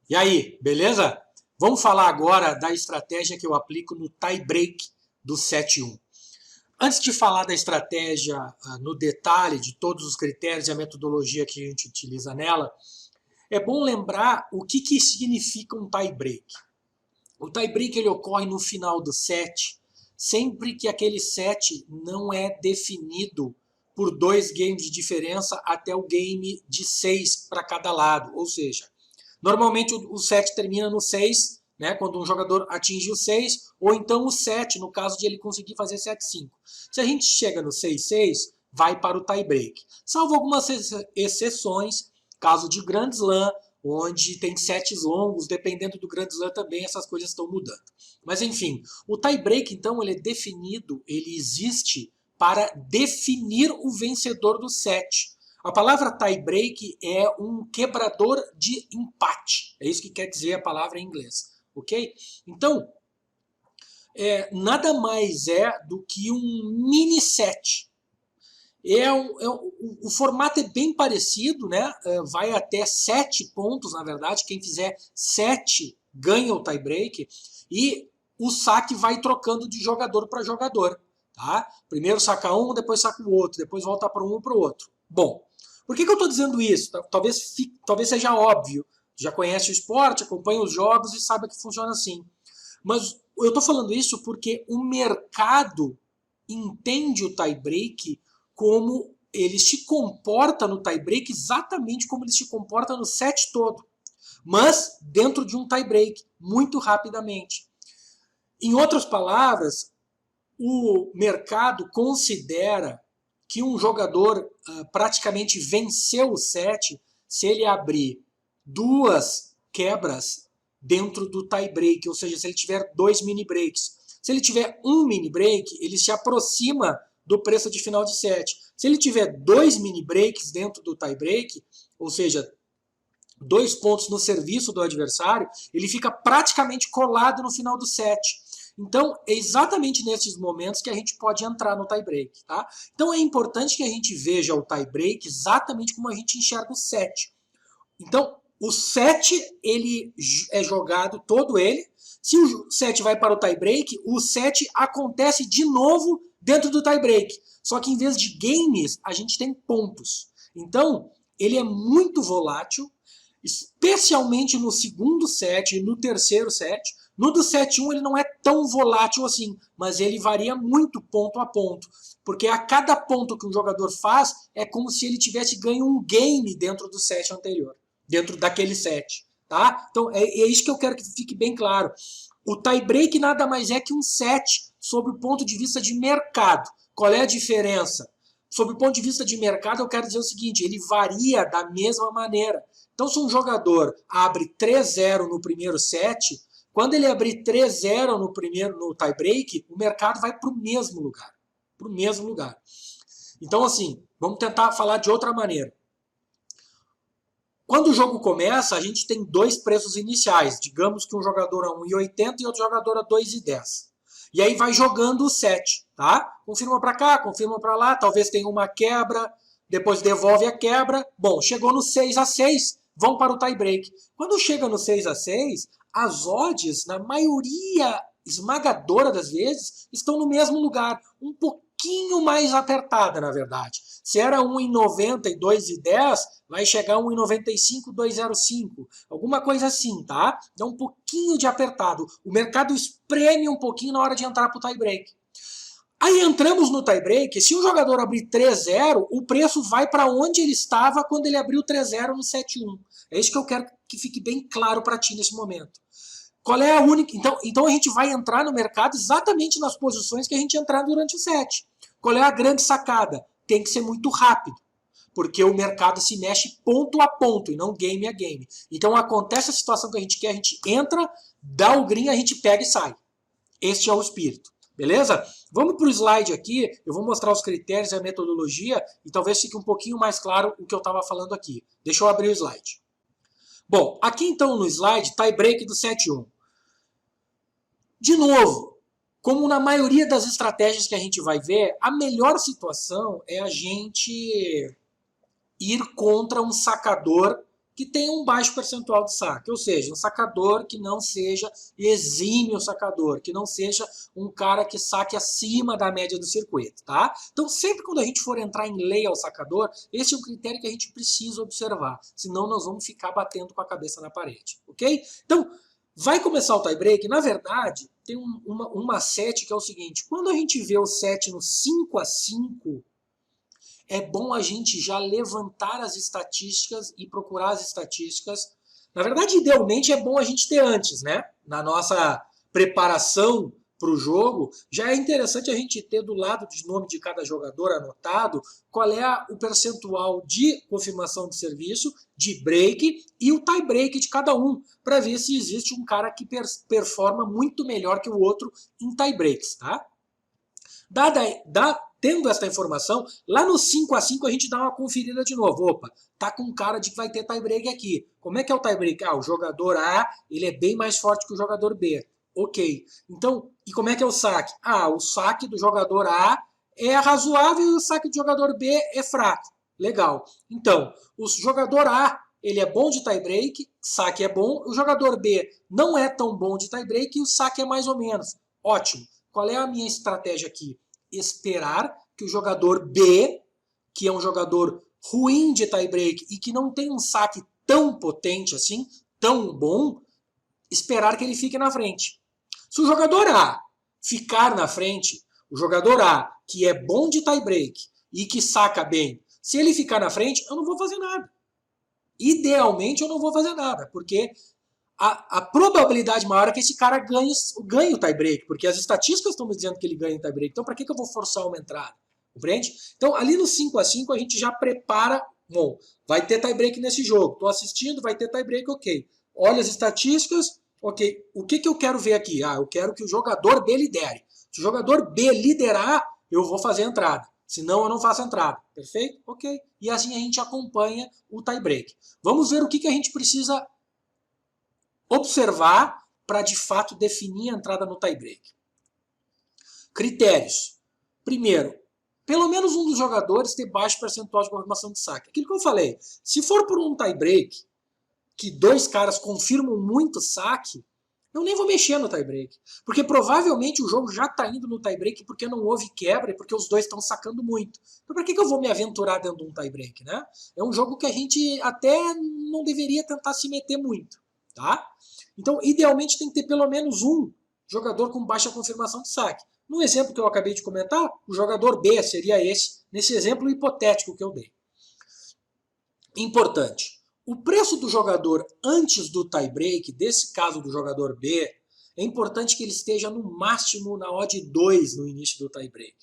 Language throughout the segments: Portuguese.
E aí, beleza? Vamos falar agora da estratégia que eu aplico no tie break do 7-1. Antes de falar da estratégia no detalhe, de todos os critérios e a metodologia que a gente utiliza nela, é bom lembrar o que significa um tie break. O tie break ele ocorre no final do set, sempre que aquele set não é definido por 2 games de diferença até o game de 6 para cada lado, ou seja, normalmente o set termina no 6, né, quando um jogador atinge o 6, ou então o 7, no caso de ele conseguir fazer 7-5. Se a gente chega no 6-6, vai para o tie break. Salvo algumas exceções, caso de Grand Slam, onde tem sets longos, dependendo do Grand Slam também essas coisas estão mudando. Mas enfim, o tie break então ele é definido, ele existe para definir o vencedor do set. A palavra tie break é um quebrador de empate. É isso que quer dizer a palavra em inglês. Ok? Então, nada mais é do que um mini set. O formato é bem parecido, né? Vai até 7 pontos, na verdade. Quem fizer 7 ganha o tie break. E o saque vai trocando de jogador para jogador. Tá? Primeiro saca um, depois saca o outro, depois volta para um ou para o outro. Bom, por que eu estou dizendo isso? Talvez seja óbvio. Já conhece o esporte, acompanha os jogos e sabe que funciona assim. Mas eu estou falando isso porque o mercado entende o tie break como ele se comporta no tie break exatamente como ele se comporta no set todo. Mas dentro de um tie break, muito rapidamente. Em outras palavras, o mercado considera que um jogador praticamente venceu o set se ele abrir 2 quebras dentro do tie break, ou seja, se ele tiver 2 mini breaks. Se ele tiver um mini break, ele se aproxima do preço de final de set. Se ele tiver 2 mini breaks dentro do tie break, ou seja, 2 pontos no serviço do adversário, ele fica praticamente colado no final do set. Então, é exatamente nesses momentos que a gente pode entrar no tie break. Tá? Então, é importante que a gente veja o tie break exatamente como a gente enxerga o set. Então, o set ele é jogado todo ele. Se o set vai para o tie break, o set acontece de novo dentro do tie break. Só que em vez de games, a gente tem pontos. Então, ele é muito volátil, especialmente no segundo set e no terceiro set. No do 7-1 ele não é tão volátil assim, mas ele varia muito ponto a ponto. Porque a cada ponto que um jogador faz, é como se ele tivesse ganho um game dentro do set anterior, dentro daquele set. Tá? Então é isso que eu quero que fique bem claro. O tie break nada mais é que um set sob o ponto de vista de mercado. Qual é a diferença? Sob o ponto de vista de mercado, eu quero dizer o seguinte, ele varia da mesma maneira. Então, se um jogador abre 3-0 no primeiro set, quando ele abrir 3-0 no tie break, o mercado vai para o mesmo lugar. Para o mesmo lugar. Então, assim, vamos tentar falar de outra maneira. Quando o jogo começa, a gente tem 2 preços iniciais. Digamos que um jogador a 1,80 e outro jogador a 2,10. E aí vai jogando o set, tá? Confirma para cá, confirma para lá, talvez tenha uma quebra, depois devolve a quebra. Bom, chegou no 6-6, vão para o tie break. Quando chega no 6-6, as odds, na maioria esmagadora das vezes, estão no mesmo lugar, um pouquinho mais apertada, na verdade. Se era 1,90 e 2,10, vai chegar a 1,95, 2,05. Alguma coisa assim, tá? Dá um pouquinho de apertado. O mercado espreme um pouquinho na hora de entrar para o tie break. Aí entramos no tie break, se um jogador abrir 3-0, o preço vai para onde ele estava quando ele abriu 3-0 no 7-1. É isso que eu quero que fique bem claro para ti nesse momento. Qual é a única? Então a gente vai entrar no mercado exatamente nas posições que a gente entrar durante o set. Qual é a grande sacada? Tem que ser muito rápido, porque o mercado se mexe ponto a ponto e não game a game. Então acontece a situação que a gente quer, a gente entra, dá o green, a gente pega e sai. Este é o espírito. Beleza? Vamos para o slide aqui, eu vou mostrar os critérios e a metodologia e talvez fique um pouquinho mais claro o que eu estava falando aqui. Deixa eu abrir o slide. Bom, aqui então no slide, tie break do 7-1. De novo, como na maioria das estratégias que a gente vai ver, a melhor situação é a gente ir contra um sacador que tenha um baixo percentual de saque, ou seja, um sacador que não seja exímio sacador, que não seja um cara que saque acima da média do circuito, tá? Então sempre quando a gente for entrar em lei ao sacador, esse é um critério que a gente precisa observar, senão nós vamos ficar batendo com a cabeça na parede, ok? Então, vai começar o tie-break, na verdade, tem um macete que é o seguinte, quando a gente vê o set no 5-5, é bom a gente já levantar as estatísticas e procurar as estatísticas. Na verdade, idealmente é bom a gente ter antes, né? Na nossa preparação para o jogo, já é interessante a gente ter do lado do nome de cada jogador anotado qual é o percentual de confirmação de serviço, de break e o tie break de cada um, para ver se existe um cara que performa muito melhor que o outro em tie breaks, tá? Tendo essa informação, lá no 5-5 a gente dá uma conferida de novo. Opa, tá com cara de que vai ter tie-break aqui. Como é que é o tie-break? Ah, o jogador A ele é bem mais forte que o jogador B. Ok. Então, e como é que é o saque? Ah, o saque do jogador A é razoável e o saque do jogador B é fraco. Legal. Então, o jogador A ele é bom de tie-break, saque é bom. O jogador B não é tão bom de tie-break e o saque é mais ou menos. Ótimo. Qual é a minha estratégia aqui? Esperar que o jogador B, que é um jogador ruim de tie-break e que não tem um saque tão potente assim, tão bom, esperar que ele fique na frente. Se o jogador A ficar na frente, o jogador A, que é bom de tie-break e que saca bem, se ele ficar na frente, eu não vou fazer nada. Idealmente eu não vou fazer nada, porque a probabilidade maior é que esse cara ganhe o tie-break, porque as estatísticas estão me dizendo que ele ganha o tie-break, então para que eu vou forçar uma entrada? Compreende? Então ali no 5-5 a gente já prepara, bom, vai ter tie-break nesse jogo, estou assistindo, vai ter tie-break, ok. Olha as estatísticas, ok. O que eu quero ver aqui? Ah, eu quero que o jogador B lidere. Se o jogador B liderar, eu vou fazer a entrada. Senão eu não faço a entrada. Perfeito? Ok. E assim a gente acompanha o tie-break. Vamos ver o que a gente precisa observar para de fato definir a entrada no tie-break. Critérios. Primeiro, pelo menos um dos jogadores ter baixo percentual de confirmação de saque. Aquilo que eu falei, se for por um tie-break, que dois caras confirmam muito saque, eu nem vou mexer no tie-break. Porque provavelmente o jogo já está indo no tie-break porque não houve quebra e porque os dois estão sacando muito. Então para que eu vou me aventurar dentro de um tie-break, né? É um jogo que a gente até não deveria tentar se meter muito, tá? Então, idealmente tem que ter pelo menos um jogador com baixa confirmação de saque. No exemplo que eu acabei de comentar, o jogador B seria esse, nesse exemplo hipotético que eu dei. Importante. O preço do jogador antes do tie-break, desse caso do jogador B, é importante que ele esteja no máximo na odd 2 no início do tie-break.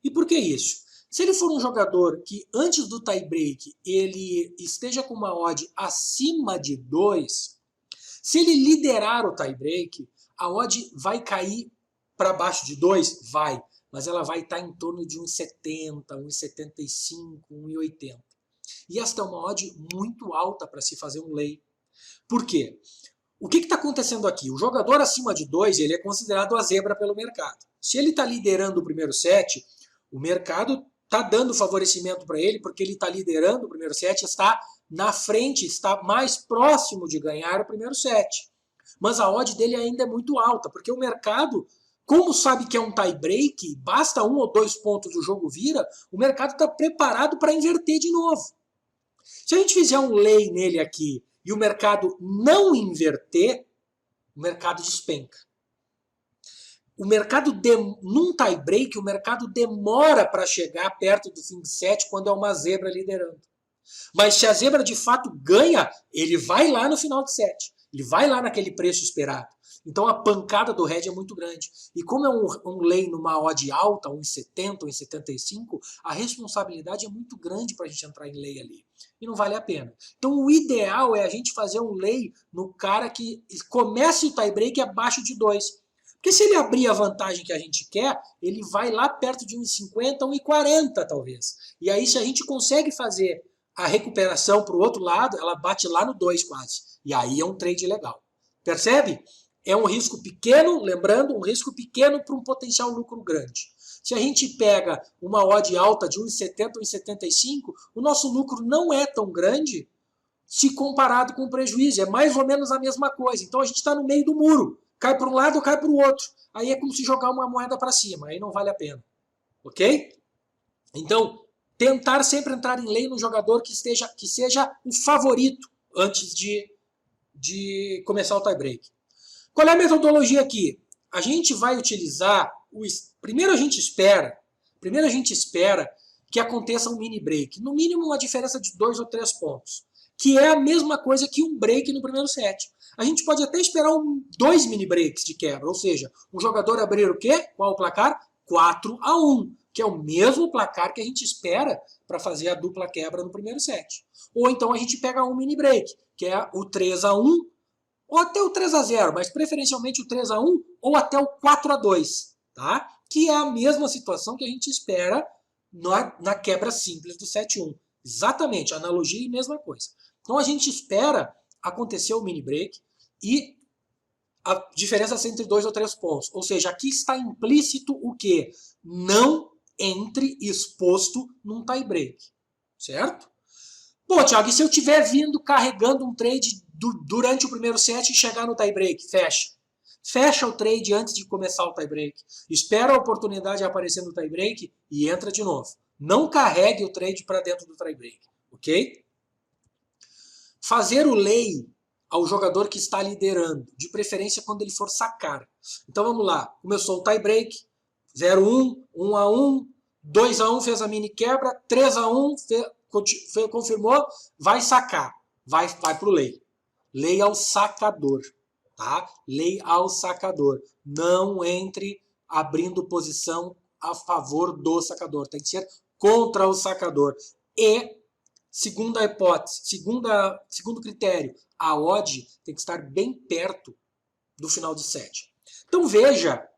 E por que isso? Se ele for um jogador que antes do tie-break ele esteja com uma odd acima de 2, se ele liderar o tie-break, a odd vai cair para baixo de 2? Vai, mas ela vai estar em torno de 1,70, 1,75, 1,80. E esta é uma odd muito alta para se fazer um lay. Por quê? O que está acontecendo aqui? O jogador acima de 2 ele é considerado a zebra pelo mercado. Se ele está liderando o primeiro set, o mercado está dando favorecimento para ele porque ele está liderando o primeiro set, está na frente, está mais próximo de ganhar o primeiro set. Mas a odd dele ainda é muito alta, porque o mercado, como sabe que é um tie-break, basta 1 ou 2 pontos o jogo vira, o mercado está preparado para inverter de novo. Se a gente fizer um lay nele aqui e o mercado não inverter, o mercado despenca. Num tie-break, o mercado demora para chegar perto do fim de set quando é uma zebra liderando. Mas se a zebra de fato ganha, ele vai lá no final de set. Ele vai lá naquele preço esperado. Então a pancada do head é muito grande. E como é um lay numa odd alta, 1,70, 1,75, a responsabilidade é muito grande para a gente entrar em lay ali. E não vale a pena. Então o ideal é a gente fazer um lay no cara que comece o tie-break abaixo de 2. Porque se ele abrir a vantagem que a gente quer, ele vai lá perto de 1,50, 1,40 talvez. E aí se a gente consegue fazer a recuperação para o outro lado, ela bate lá no 2 quase. E aí é um trade legal. Percebe? É um risco pequeno, lembrando, um risco pequeno para um potencial lucro grande. Se a gente pega uma odd alta de 1,70, 1,75, o nosso lucro não é tão grande, se comparado com o prejuízo. É mais ou menos a mesma coisa. Então a gente está no meio do muro. Cai para um lado ou cai para o outro. Aí é como se jogar uma moeda para cima. Aí não vale a pena. Ok? Então, tentar sempre entrar em lei no jogador que seja o favorito antes de começar o tie-break. Qual é a metodologia aqui? A gente vai utilizar... Primeiro a gente espera que aconteça um mini break. No mínimo uma diferença de 2 ou 3 pontos. Que é a mesma coisa que um break no primeiro set. A gente pode até esperar 2 mini breaks de quebra. Ou seja, um jogador abrir o quê? Qual o placar? 4-1. Que é o mesmo placar que a gente espera para fazer a dupla quebra no primeiro set. Ou então a gente pega um mini break, que é o 3-1 ou até o 3-0, mas preferencialmente o 3-1 ou até o 4-2, tá? Que é a mesma situação que a gente espera na quebra simples do 7-1. Exatamente, analogia e mesma coisa. Então a gente espera acontecer o mini break e a diferença é entre 2 ou 3 pontos. Ou seja, aqui está implícito o quê? Não entre exposto num tie break, certo? Pô, Thiago, e se eu estiver vindo carregando um trade durante o primeiro set e chegar no tie break? Fecha. Fecha o trade antes de começar o tie break. Espera a oportunidade aparecer no tie break e entra de novo. Não carregue o trade para dentro do tie break, ok? Fazer o lay ao jogador que está liderando, de preferência quando ele for sacar. Então vamos lá, começou o tie break, 0-1, 1-1, 2-1 fez a mini quebra, 3-1 confirmou, vai sacar, vai para o lay. Lay ao sacador, tá? Lay ao sacador. Não entre abrindo posição a favor do sacador, tem que ser contra o sacador. E segunda hipótese, segundo critério, a odd tem que estar bem perto do final de set. Então veja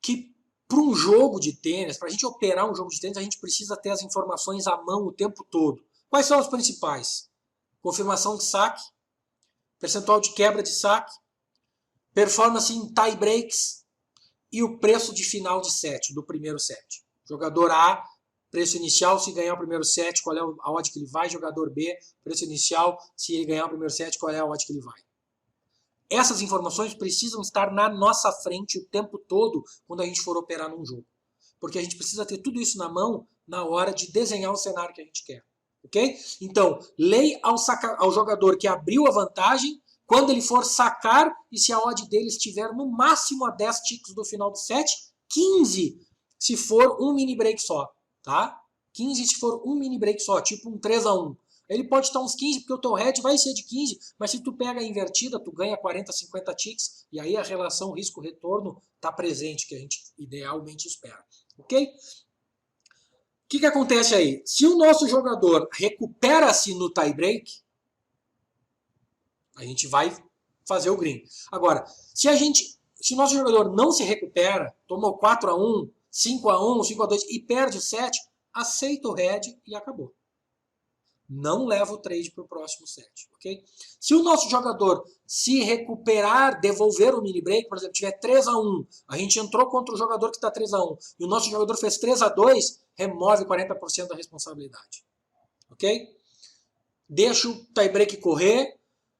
que para um jogo de tênis, para a gente operar um jogo de tênis, a gente precisa ter as informações à mão o tempo todo. Quais são os principais? Confirmação de saque, percentual de quebra de saque, performance em tie breaks e o preço de final de set, do primeiro set. Jogador A, preço inicial, se ganhar o primeiro set, qual é a odd que ele vai. Jogador B, preço inicial, se ele ganhar o primeiro set, qual é a odd que ele vai. Essas informações precisam estar na nossa frente o tempo todo quando a gente for operar num jogo. Porque a gente precisa ter tudo isso na mão na hora de desenhar o cenário que a gente quer. Ok? Então, lay ao jogador que abriu a vantagem, quando ele for sacar, e se a odd dele estiver no máximo a 10 ticks do final do set, 15 se for um mini break só. Tá? 15 se for um mini break só, tipo um 3-1. Ele pode estar uns 15, porque o teu head vai ser de 15, mas se tu pega a invertida, tu ganha 40, 50 ticks, e aí a relação risco-retorno está presente, que a gente idealmente espera. Ok? O que acontece aí? Se o nosso jogador recupera-se no tie break, a gente vai fazer o green. Agora, se o nosso jogador não se recupera, tomou 4-1, 5-1, 5-2 e perde o set, aceita o head e acabou. Não leva o trade para o próximo set, ok? Se o nosso jogador se recuperar, devolver o mini break, por exemplo, tiver 3-1, a gente entrou contra o jogador que está 3-1 e o nosso jogador fez 3-2, remove 40% da responsabilidade, ok? Deixa o tie break correr,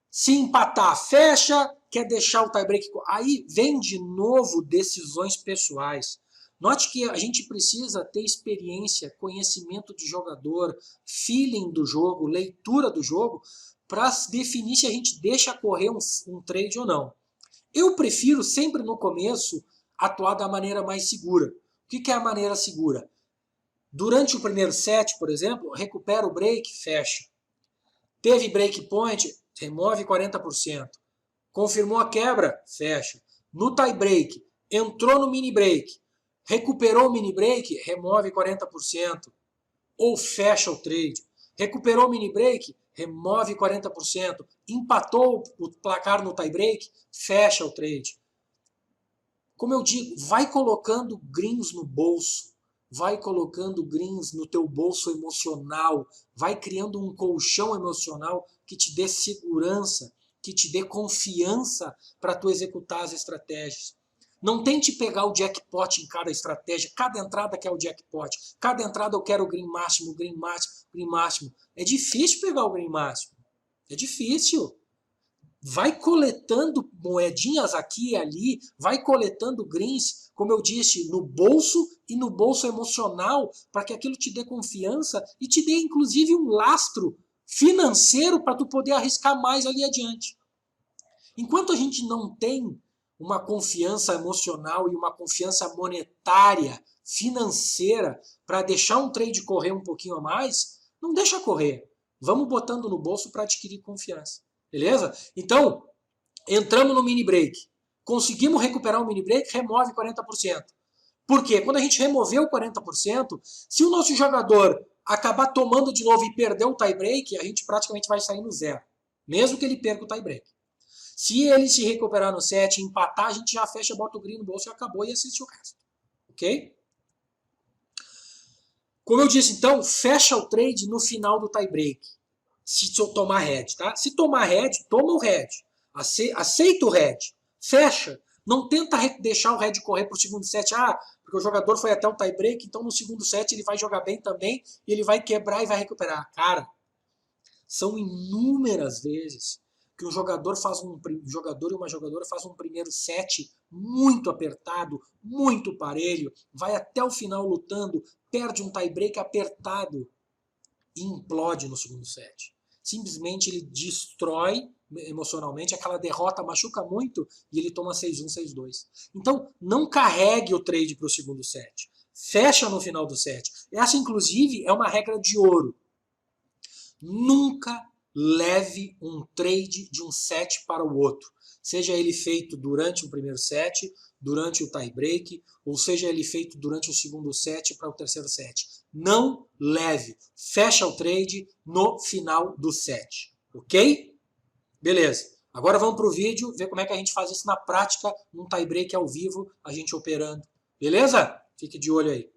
se empatar, fecha, quer deixar o tie break correr. Aí vem de novo decisões pessoais. Note que a gente precisa ter experiência, conhecimento de jogador, feeling do jogo, leitura do jogo, para definir se a gente deixa correr um trade ou não. Eu prefiro sempre no começo atuar da maneira mais segura. O que é a maneira segura? Durante o primeiro set, por exemplo, recupera o break, fecha. Teve break point, remove 40%. Confirmou a quebra, fecha. No tie break, entrou no mini break, recuperou o mini break, remove 40%, ou fecha o trade. Recuperou o mini break, remove 40%. Empatou o placar no tie break, fecha o trade. Como eu digo, vai colocando greens no bolso, vai colocando greens no teu bolso emocional, vai criando um colchão emocional que te dê segurança, que te dê confiança para tu executar as estratégias. Não tente pegar o jackpot em cada estratégia. Cada entrada quer o jackpot. Cada entrada eu quero o green máximo, o green máximo. green máximo. É difícil pegar o green máximo. É difícil. Vai coletando moedinhas aqui e ali, vai coletando greens, como eu disse, no bolso e no bolso emocional, para que aquilo te dê confiança e te dê inclusive um lastro financeiro para tu poder arriscar mais ali adiante. Enquanto a gente não tem uma confiança emocional e uma confiança monetária, financeira, para deixar um trade correr um pouquinho a mais, não deixa correr. Vamos botando no bolso para adquirir confiança. Beleza? Então, entramos no mini break. Conseguimos recuperar o mini break, remove 40%. Por quê? Quando a gente removeu 40%, se o nosso jogador acabar tomando de novo e perder o tie break, a gente praticamente vai sair no zero. Mesmo que ele perca o tie break. Se ele se recuperar no set e empatar, a gente já fecha, bota o green no bolso e acabou e assiste o resto. Ok? Como eu disse, então, fecha o trade no final do tie break. Se eu tomar head, tá? Se tomar head, toma o head. Aceita o head. Fecha. Não tenta deixar o head correr para o segundo set. Ah, porque o jogador foi até o tie break, então no segundo set ele vai jogar bem também e ele vai quebrar e vai recuperar. Cara, são inúmeras vezes que um jogador e uma jogadora faz um primeiro set muito apertado, muito parelho, vai até o final lutando, perde um tie break apertado e implode no segundo set. Simplesmente ele destrói emocionalmente, aquela derrota machuca muito e ele toma 6-1, 6-2. Então, não carregue o trade para o segundo set. Fecha no final do set. Essa, inclusive, é uma regra de ouro. Nunca leve um trade de um set para o outro. Seja ele feito durante o primeiro set, durante o tie break, ou seja ele feito durante o segundo set para o terceiro set. Não leve. Fecha o trade no final do set. Ok? Beleza. Agora vamos para o vídeo, ver como é que a gente faz isso na prática, num tie break ao vivo, a gente operando. Beleza? Fique de olho aí.